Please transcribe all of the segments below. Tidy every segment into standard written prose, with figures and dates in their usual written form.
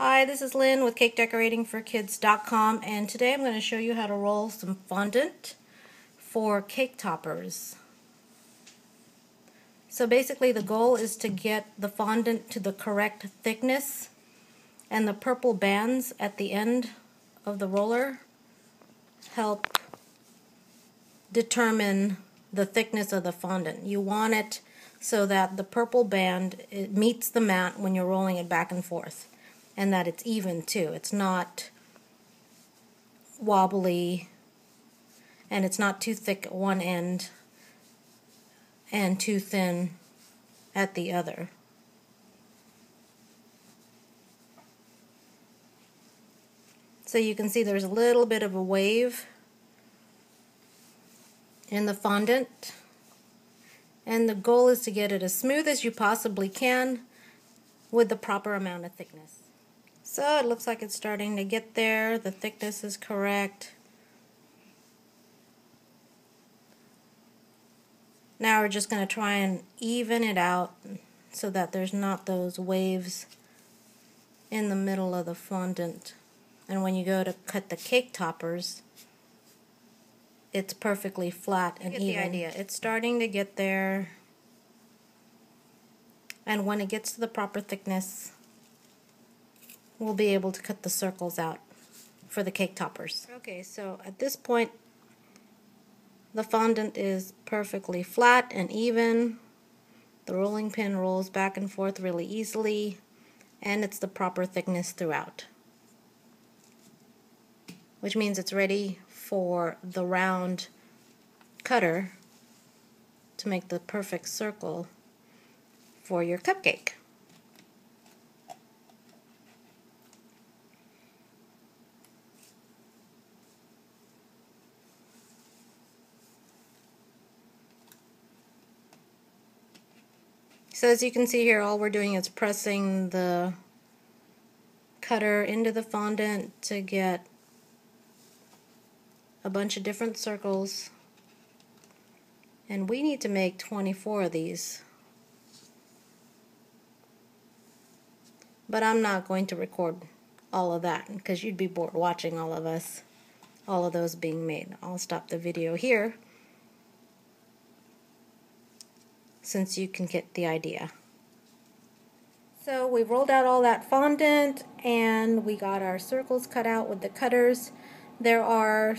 Hi, this is Lynn with CakeDecoratingForKids.com, and today I'm going to show you how to roll some fondant for cake toppers. So basically the goal is to get the fondant to the correct thickness, and the purple bands at the end of the roller help determine the thickness of the fondant. You want it so that the purple band, it meets the mat when you're rolling it back and forth. And that it's even too. It's not wobbly, and it's not too thick at one end and too thin at the other. So you can see there's a little bit of a wave in the fondant, and the goal is to get it as smooth as you possibly can with the proper amount of thickness. So it looks like it's starting to get there. The thickness is correct. Now we're just going to try and even it out so that there's not those waves in the middle of the fondant. And when you go to cut the cake toppers, it's perfectly flat and even. You get the idea. It's starting to get there. And when it gets to the proper thickness, we'll be able to cut the circles out for the cake toppers. Okay, so at this point, the fondant is perfectly flat and even. The rolling pin rolls back and forth really easily, and it's the proper thickness throughout, which means it's ready for the round cutter to make the perfect circle for your cupcake. So as you can see here, all we're doing is pressing the cutter into the fondant to get a bunch of different circles. And we need to make 24 of these. But I'm not going to record all of that because you'd be bored watching all of those being made. I'll stop the video here, since you can get the idea. So we've rolled out all that fondant and we got our circles cut out with the cutters. There are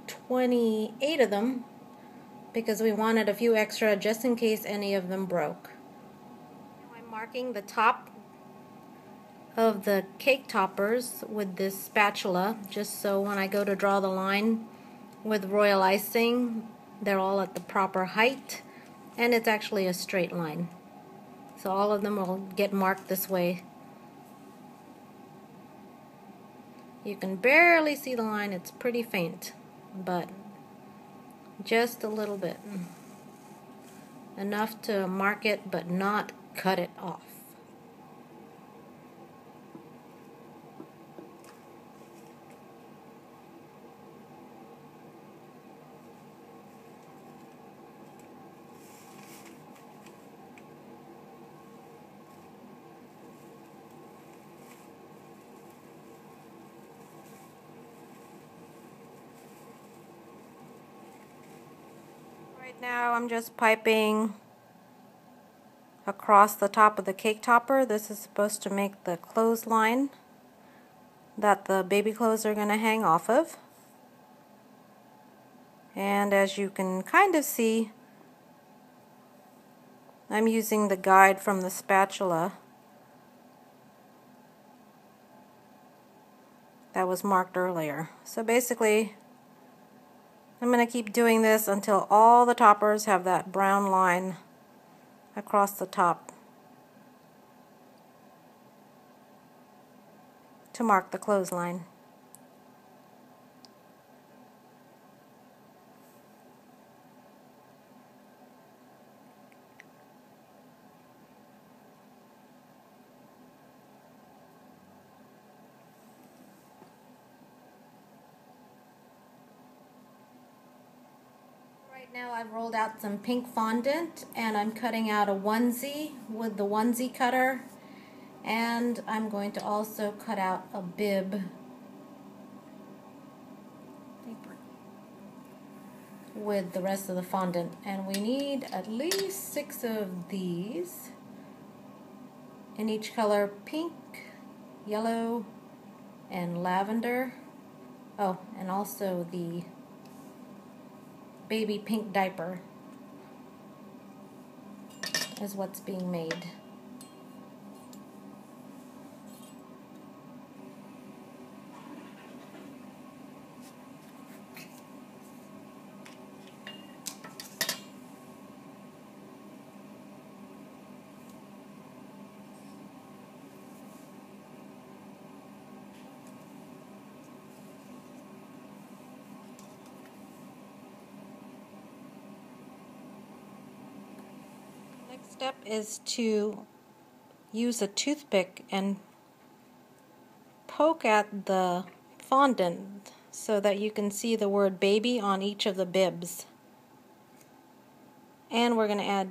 28 of them because we wanted a few extra just in case any of them broke. I'm marking the top of the cake toppers with this spatula, just so when I go to draw the line with royal icing, they're all at the proper height. And it's actually a straight line. So all of them will get marked this way. You can barely see the line, it's pretty faint, but just a little bit. Enough to mark it, but not cut it off. Right now I'm just piping across the top of the cake topper. This is supposed to make the clothesline that the baby clothes are going to hang off of. And as you can kind of see, I'm using the guide from the spatula that was marked earlier. So basically, I'm going to keep doing this until all the toppers have that brown line across the top to mark the clothesline. Right now I've rolled out some pink fondant and I'm cutting out a onesie with the onesie cutter, And I'm going to also cut out a bib paper with the rest of the fondant. And we need at least 6 of these in each color: pink, yellow, and lavender. Oh, and also the baby pink diaper is what's being made. Next step is to use a toothpick and poke at the fondant so that you can see the word baby on each of the bibs. And we're going to add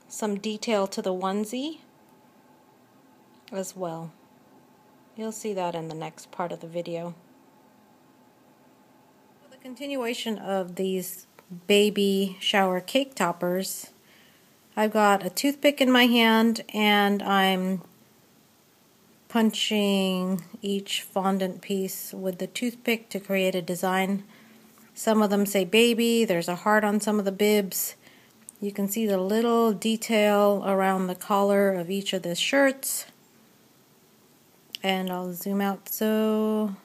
some detail to the onesie as well. You'll see that in the next part of the video. For the continuation of these baby shower cake toppers, I've got a toothpick in my hand and I'm punching each fondant piece with the toothpick to create a design. Some of them say baby, there's a heart on some of the bibs. You can see the little detail around the collar of each of the shirts. And I'll zoom out so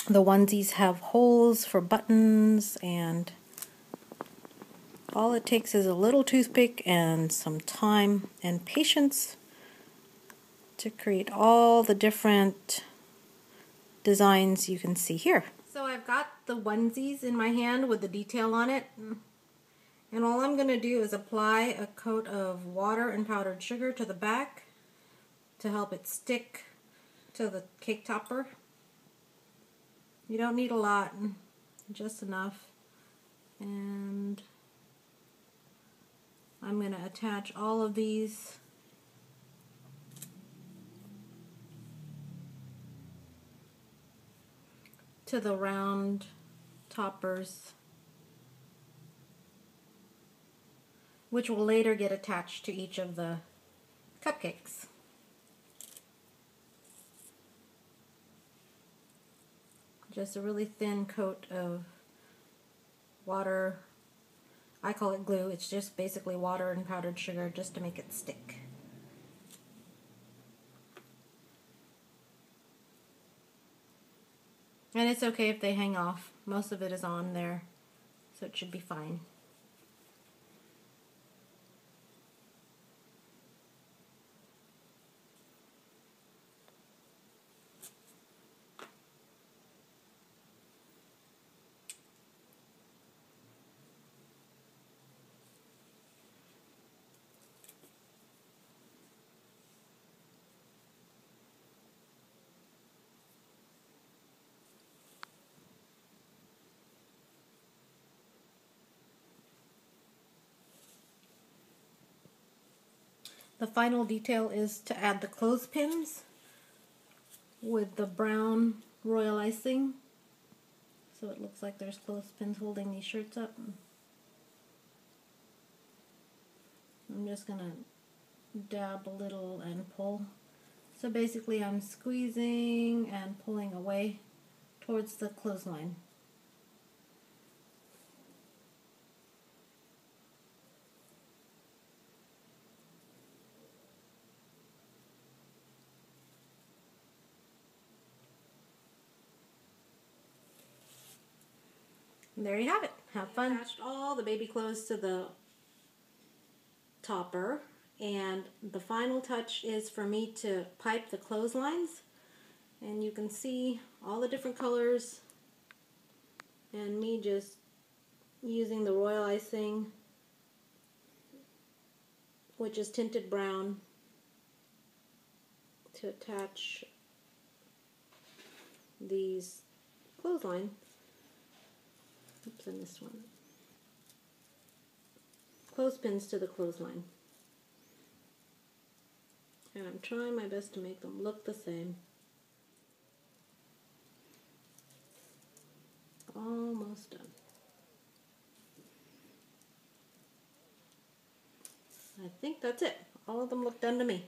the onesies have holes for buttons, and all it takes is a little toothpick and some time and patience to create all the different designs you can see here. So I've got the onesies in my hand with the detail on it, and all I'm going to do is apply a coat of water and powdered sugar to the back to help it stick to the cake topper. You don't need a lot, just enough. And I'm going to attach all of these to the round toppers, which will later get attached to each of the cupcakes. Just a really thin coat of water. I call it glue. It's just basically water and powdered sugar just to make it stick. And it's okay if they hang off. Most of it is on there, so it should be fine. The final detail is to add the clothespins with the brown royal icing. So it looks like there's clothespins holding these shirts up. I'm just going to dab a little and pull. So basically I'm squeezing and pulling away towards the clothesline. And there you have it. Have fun. Attached all the baby clothes to the topper, and the final touch is for me to pipe the clotheslines, and you can see all the different colors and me just using the royal icing, which is tinted brown, to attach these clothesline. Oops, I missed one. Clothespins to the clothesline. And I'm trying my best to make them look the same. Almost done. I think that's it. All of them look done to me.